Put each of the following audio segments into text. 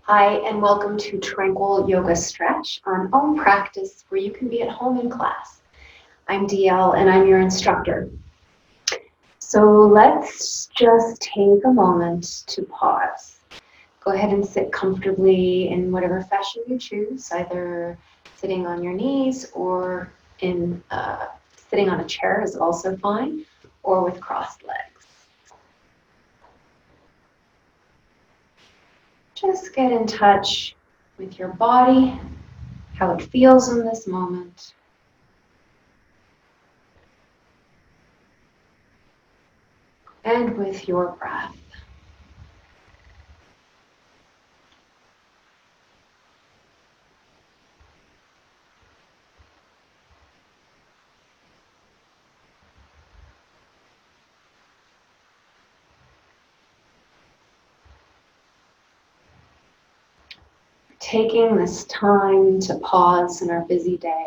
Hi, and welcome to Tranquil Yoga Stretch, an own practice where you can be at home in class. I'm DL and I'm your instructor. So let's just take a moment to pause. Go ahead and sit comfortably in whatever fashion you choose, either sitting on your knees or in sitting on a chair is also fine, or with crossed legs. Just get in touch with your body, how it feels in this moment. And with your breath. Taking this time to pause in our busy day.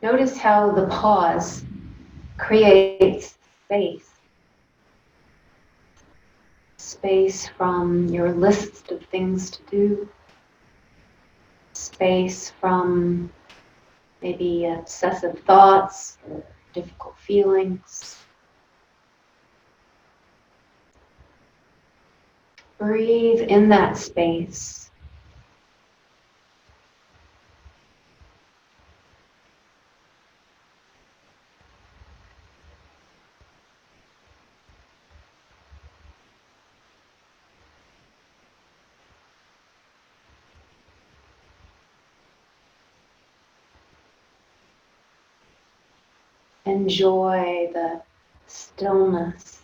Notice how the pause creates space. Space from your list of things to do. Space from maybe obsessive thoughts or difficult feelings. Breathe in that space. Enjoy the stillness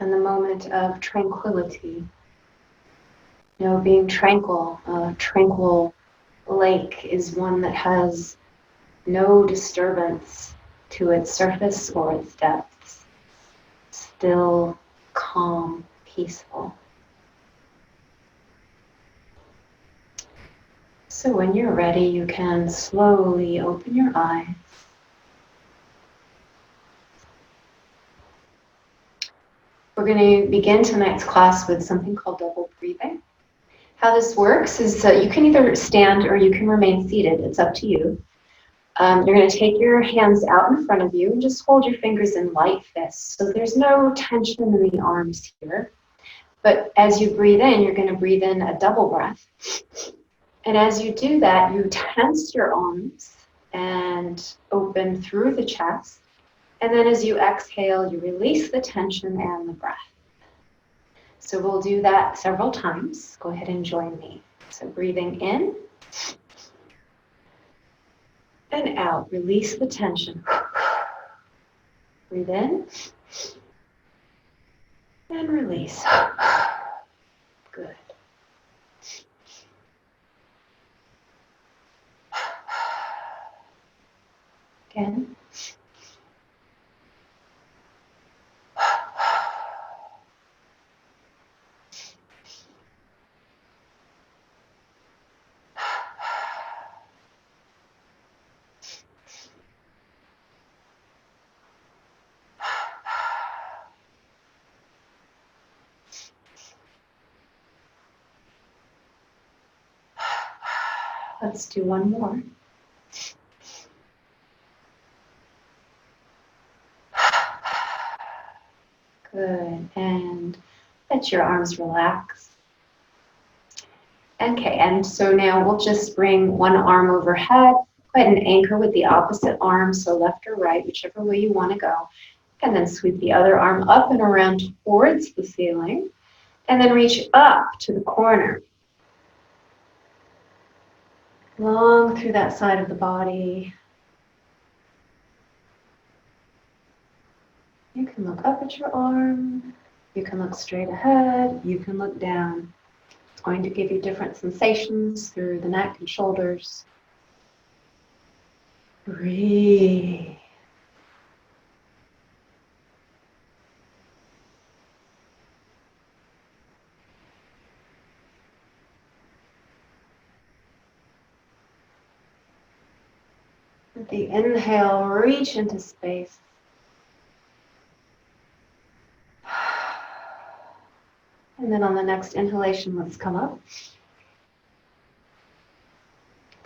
and the moment of tranquility. You know, being tranquil, a tranquil lake is one that has no disturbance to its surface or its depths. Still, calm, peaceful. So when you're ready, you can slowly open your eyes. We're going to begin tonight's class with something called double breathing. How this works is you can either stand or you can remain seated. It's up to you. You're going to take your hands out in front of you and just hold your fingers in light fists. So there's no tension in the arms here. But as you breathe in, you're going to breathe in a double breath. And as you do that, you tense your arms and open through the chest. And then as you exhale, you release the tension and the breath. So we'll do that several times. Go ahead and join me. So breathing in and out. Release the tension. Breathe in and release. Good. Again. Let's do one more. Good. And let your arms relax. Okay, and so now we'll just bring one arm overhead. Go ahead and anchor with the opposite arm, so left or right, whichever way you want to go. And then sweep the other arm up and around towards the ceiling. And then reach up to the corner. Long through that side of the body. You can look up at your arm. You can look straight ahead. You can look down. It's going to give you different sensations through the neck and shoulders. Breathe. With the inhale, reach into space. And then on the next inhalation, let's come up.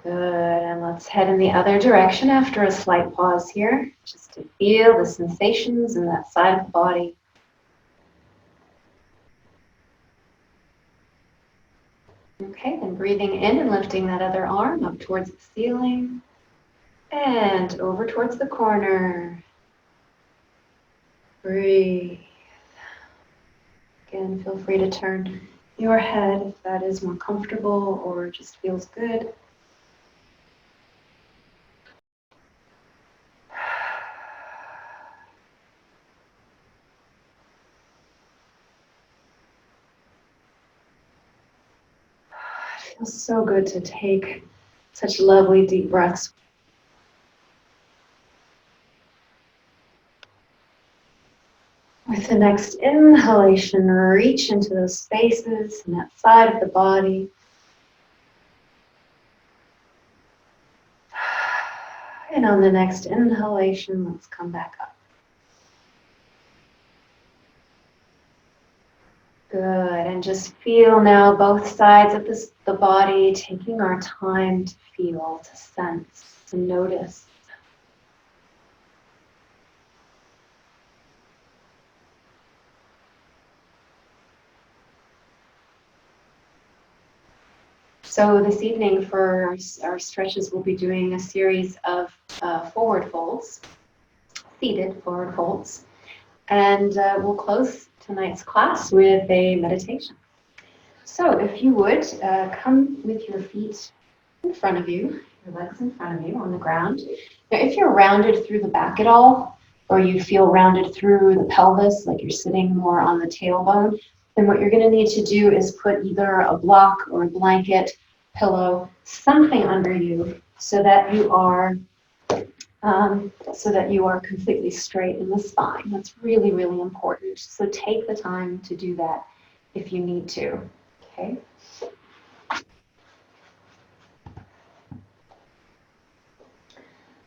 Good, and let's head in the other direction after a slight pause here, just to feel the sensations in that side of the body. Okay, then breathing in and lifting that other arm up towards the ceiling and over towards the corner. Breathe. Again, feel free to turn your head if that is more comfortable or just feels good. It feels so good to take such lovely deep breaths. With the next inhalation, reach into those spaces and that side of the body. And on the next inhalation, let's come back up. Good, and just feel now both sides of the body, taking our time to feel, to sense, to notice. So this evening for our stretches, we'll be doing a series of forward folds, seated forward folds. And we'll close tonight's class with a meditation. So if you would, come with your feet in front of you, your legs in front of you on the ground. Now, if you're rounded through the back at all, or you feel rounded through the pelvis, like you're sitting more on the tailbone, then what you're going to need to do is put either a block or a blanket, pillow, something under you so that you are completely straight in the spine. That's really, really important. So take the time to do that if you need to. Okay.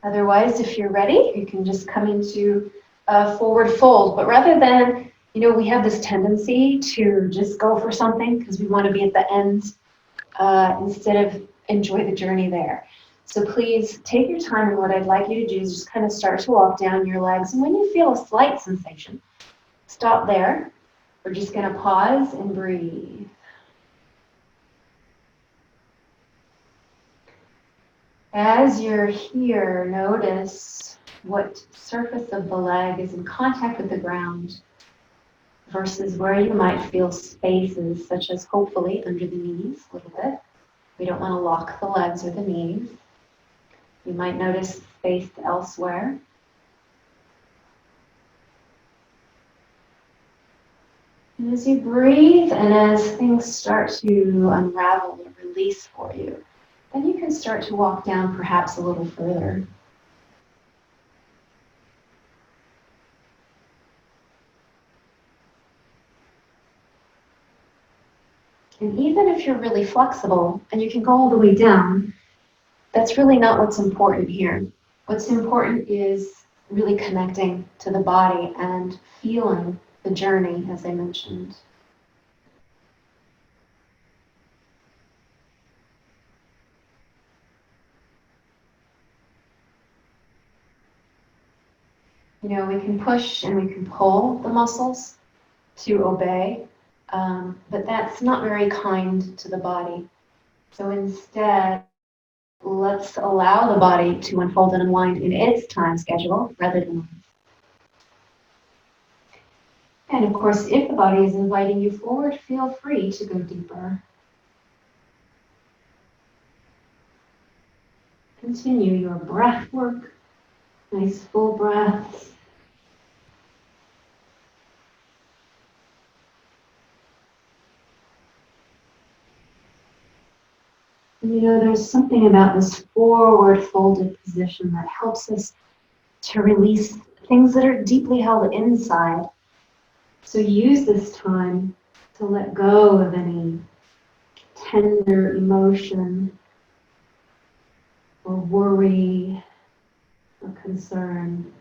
Otherwise, if you're ready, you can just come into a forward fold. But rather than, we have this tendency to just go for something because we want to be at the end instead of enjoy the journey there. So please take your time, and what I'd like you to do is just kind of start to walk down your legs. And when you feel a slight sensation, stop there. We're just going to pause and breathe. As you're here, notice what surface of the leg is in contact with the ground versus where you might feel spaces, such as hopefully under the knees a little bit. We don't want to lock the legs or the knees. You might notice space elsewhere. And as you breathe and as things start to unravel or release for you, then you can start to walk down perhaps a little further. And even if you're really flexible and you can go all the way down, that's really not what's important here. What's important is really connecting to the body and feeling the journey, as I mentioned. We can push and we can pull the muscles to obey, but that's not very kind to the body. So instead, let's allow the body to unfold and unwind in its time schedule rather than ours. And of course, if the body is inviting you forward, feel free to go deeper. Continue your breath work. Nice full breaths. And there's something about this forward folded position that helps us to release things that are deeply held inside. So use this time to let go of any tender emotion or worry or concern.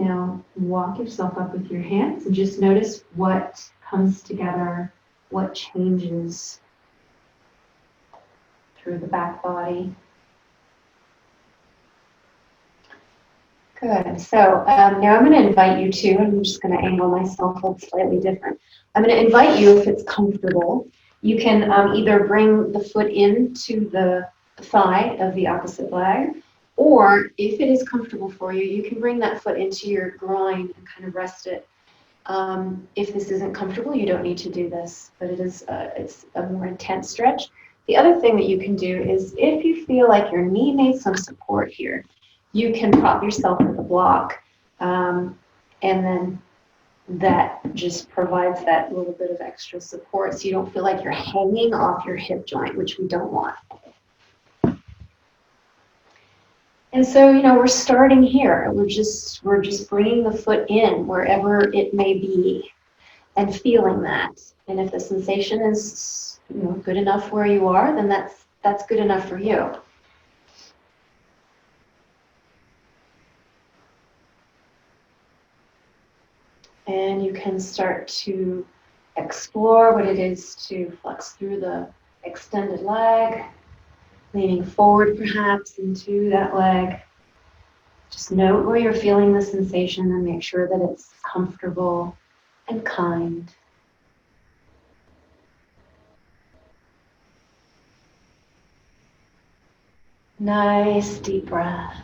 Now walk yourself up with your hands and just notice what comes together, what changes through the back body. Good. So now I'm going to invite you to, I'm just going to angle myself a slightly different. I'm going to invite you, if it's comfortable, you can either bring the foot into the thigh of the opposite leg, or if it is comfortable for you, you can bring that foot into your groin and kind of rest it. If this isn't comfortable, you don't need to do this, but it's a more intense stretch. The other thing that you can do is if you feel like your knee needs some support here, you can prop yourself with a block, and then that just provides that little bit of extra support so you don't feel like you're hanging off your hip joint, which we don't want. And so, we're starting here. We're just bringing the foot in wherever it may be and feeling that. And if the sensation is, good enough where you are, then that's good enough for you. And you can start to explore what it is to flex through the extended leg, leaning forward perhaps into that leg. Just note where you're feeling the sensation and make sure that it's comfortable and kind. Nice deep breath.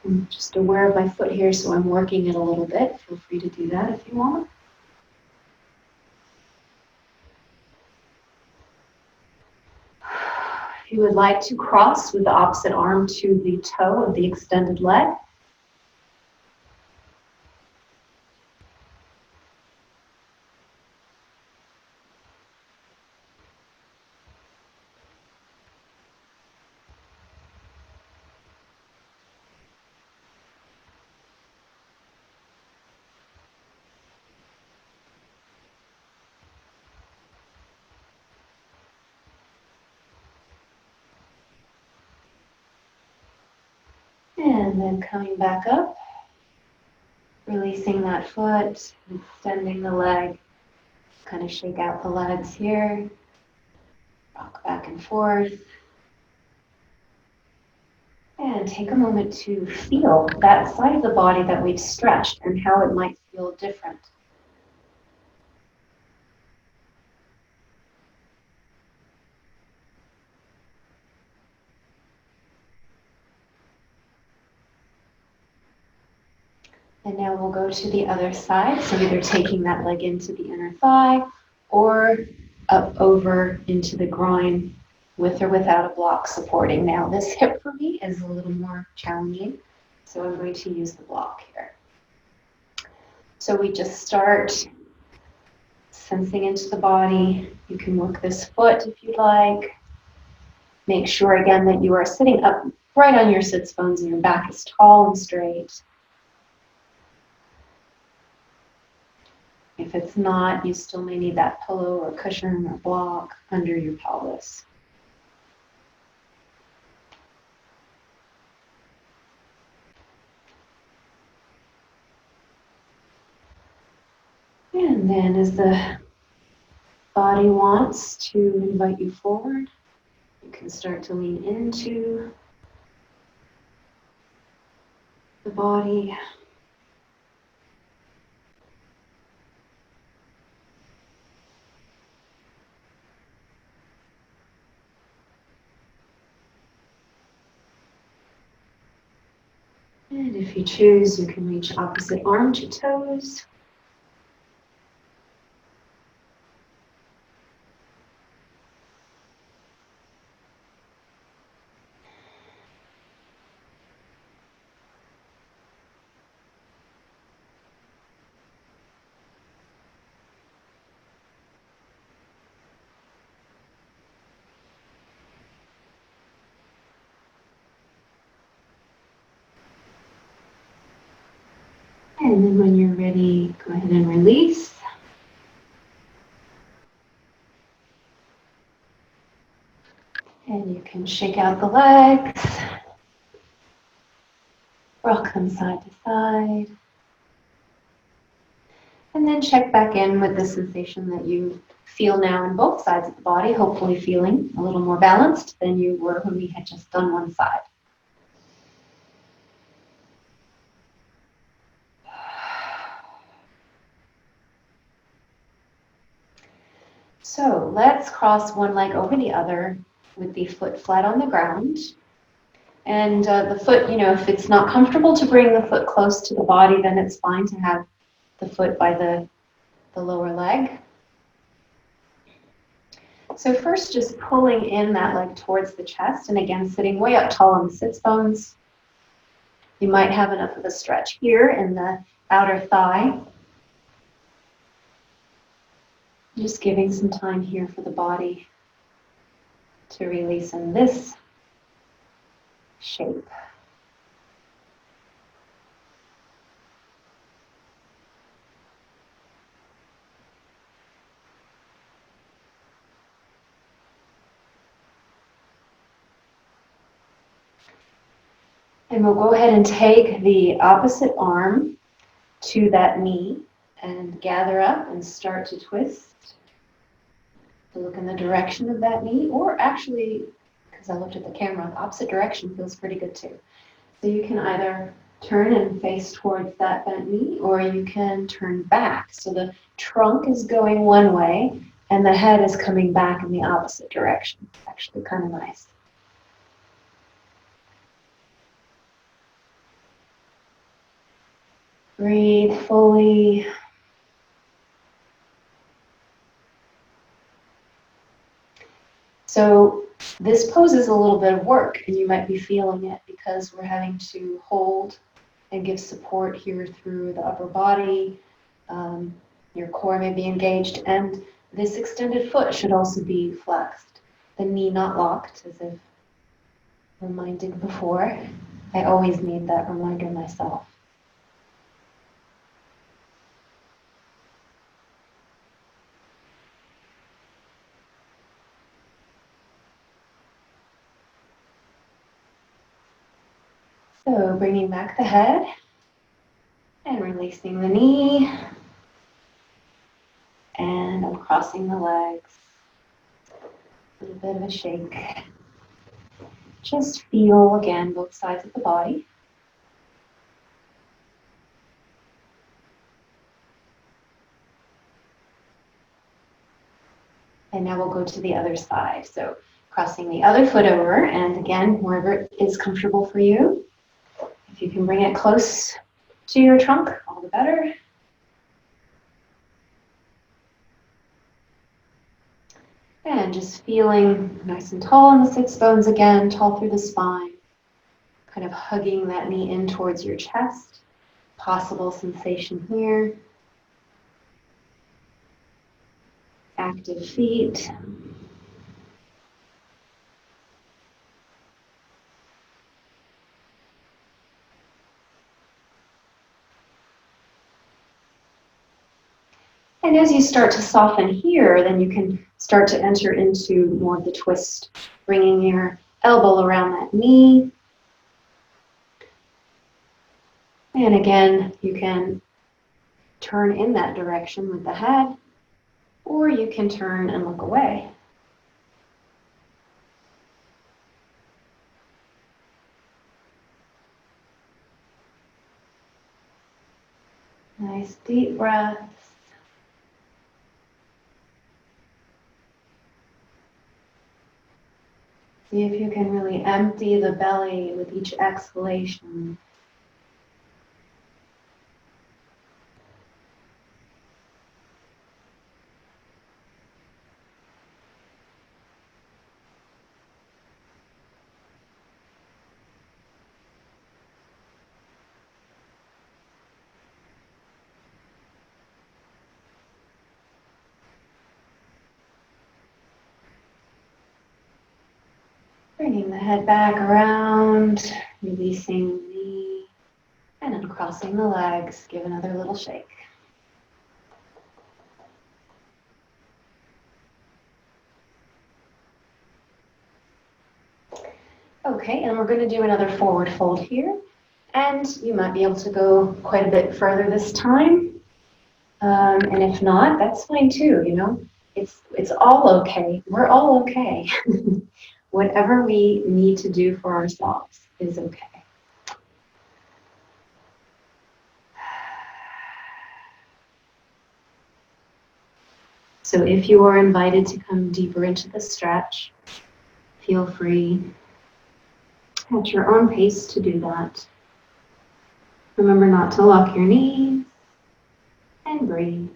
I'm just aware of my foot here, so I'm working it a little bit. Feel free to do that if you want. If you would like to cross with the opposite arm to the toe of the extended leg, and then coming back up, releasing that foot, extending the leg, kind of shake out the legs here, rock back and forth, and take a moment to feel that side of the body that we've stretched and how it might feel different. And now we'll go to the other side. So either taking that leg into the inner thigh or up over into the groin with or without a block supporting. Now this hip for me is a little more challenging, so I'm going to use the block here. So we just start sensing into the body. You can work this foot if you'd like. Make sure again that you are sitting up right on your sits bones and your back is tall and straight. If it's not, you still may need that pillow or cushion or block under your pelvis. And then as the body wants to invite you forward, you can start to lean into the body. And if you choose, you can reach opposite arm to toes. And then when you're ready, go ahead and release. And you can shake out the legs, rock them side to side, and then check back in with the sensation that you feel now in both sides of the body, hopefully feeling a little more balanced than you were when we had just done one side. So let's cross one leg over the other with the foot flat on the ground. And the foot, if it's not comfortable to bring the foot close to the body, then it's fine to have the foot by the lower leg. So first, just pulling in that leg towards the chest, and again, sitting way up tall on the sits bones. You might have enough of a stretch here in the outer thigh. Just giving some time here for the body to release in this shape. And we'll go ahead and take the opposite arm to that knee and gather up and start to twist. Look in the direction of that knee, or actually, because I looked at the camera, the opposite direction feels pretty good too. So you can either turn and face towards that bent knee, or you can turn back. So the trunk is going one way and the head is coming back in the opposite direction. It's actually kind of nice. Breathe fully. So this poses a little bit of work, and you might be feeling it because we're having to hold and give support here through the upper body. Your core may be engaged, and this extended foot should also be flexed. The knee not locked, as I've reminded before. I always need that reminder myself. So bringing back the head and releasing the knee, and uncrossing the legs. A little bit of a shake. Just feel again both sides of the body. And now we'll go to the other side. So crossing the other foot over, and again, wherever is comfortable for you. If you can bring it close to your trunk, all the better. And just feeling nice and tall on the sits bones again, tall through the spine. Kind of hugging that knee in towards your chest. Possible sensation here. Active feet. And as you start to soften here, then you can start to enter into more of the twist, bringing your elbow around that knee. And again, you can turn in that direction with the head, or you can turn and look away. Nice deep breaths. See if you can really empty the belly with each exhalation. Bringing the head back around, releasing the knee, and uncrossing the legs. Give another little shake. Okay, and we're going to do another forward fold here. And you might be able to go quite a bit further this time. And if not, that's fine too, you know. It's all okay. We're all okay. Whatever we need to do for ourselves is okay. So if you are invited to come deeper into the stretch, feel free at your own pace to do that. Remember not to lock your knees and breathe.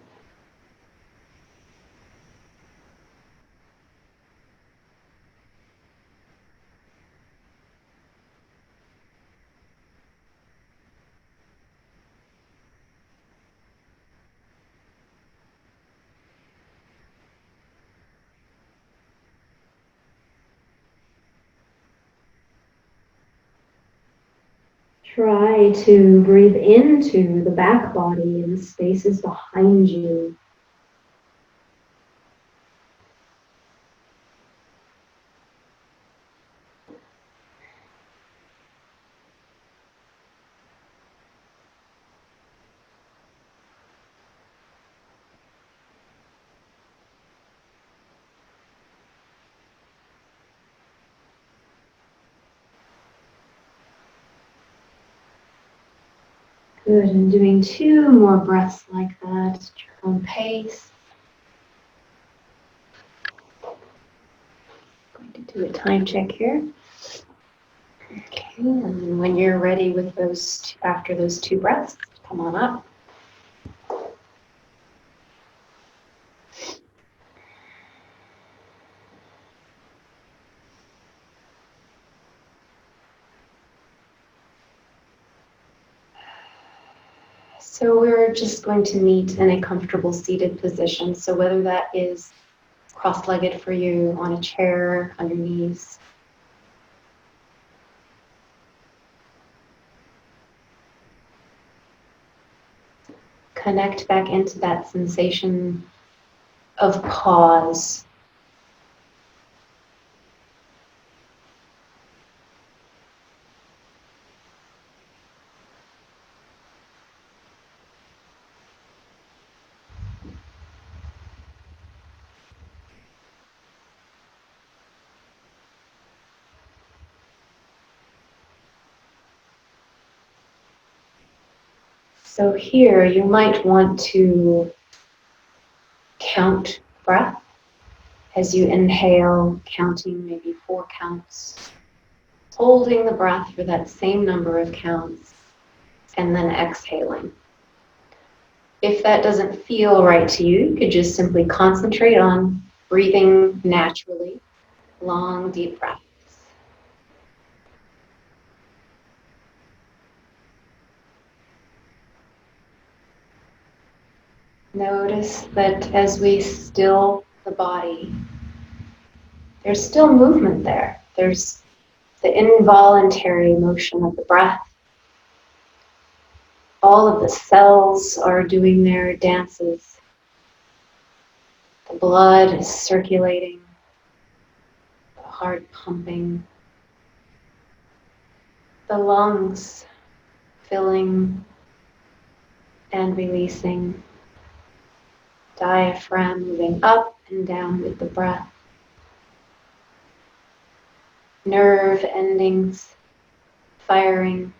Try to breathe into the back body and the spaces behind you. Good, and doing 2 more breaths like that at your own pace. Going to do a time check here. Okay, and then when you're ready with those, after those 2 breaths, come on up. So we're just going to meet in a comfortable seated position. So whether that is cross-legged for you on a chair, on your knees. Connect back into that sensation of pause. So here you might want to count breath as you inhale, counting maybe 4 counts, holding the breath for that same number of counts, and then exhaling. If that doesn't feel right to you, you could just simply concentrate on breathing naturally, long, deep breaths. Notice that as we still the body, there's still movement there. There's the involuntary motion of the breath. All of the cells are doing their dances. The blood is circulating, the heart pumping, the lungs filling and releasing, diaphragm moving up and down with the breath, nerve endings firing.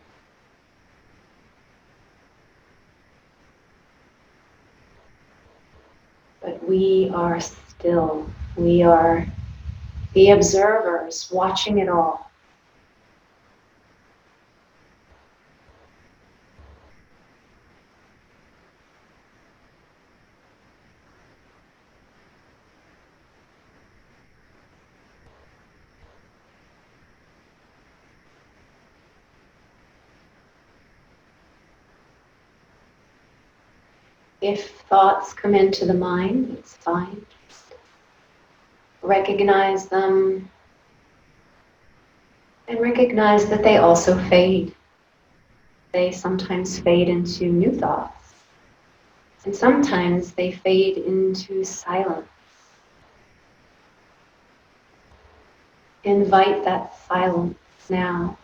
But we are still, we are the observers watching it all. If thoughts come into the mind, it's fine. Recognize them and recognize that they also fade. They sometimes fade into new thoughts, and sometimes they fade into silence. Invite that silence now.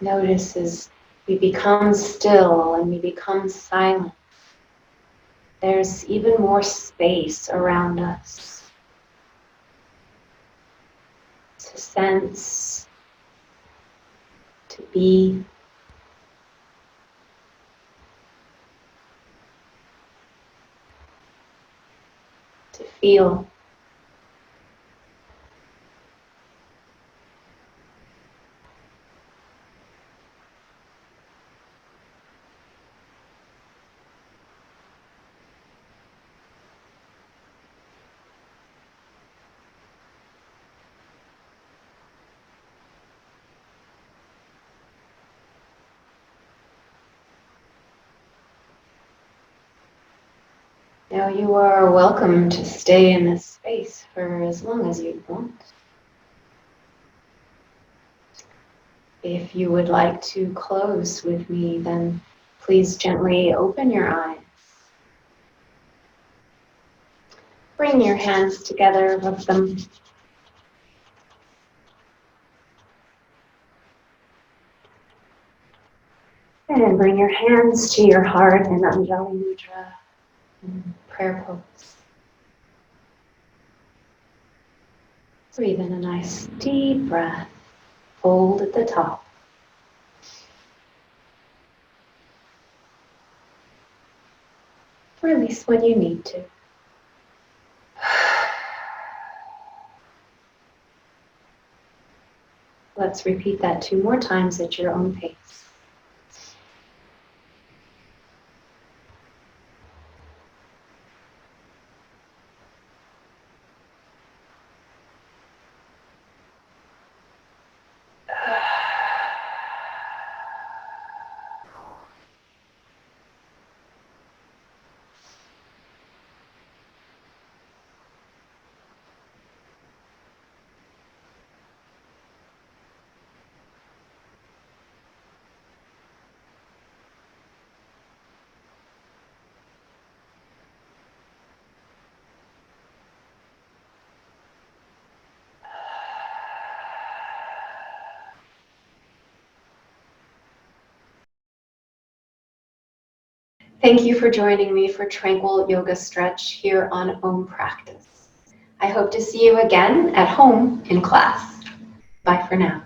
Notice as we become still and we become silent, there's even more space around us to sense, to be, to feel. Now you are welcome to stay in this space for as long as you want. If you would like to close with me, then please gently open your eyes. Bring your hands together, rub them. And then bring your hands to your heart in Anjali Mudra, prayer pose. Breathe in a nice deep breath. Hold at the top. Release when you need to. Let's repeat that 2 more times at your own pace. Thank you for joining me for Tranquil Yoga Stretch here on Om Practice. I hope to see you again at home in class. Bye for now.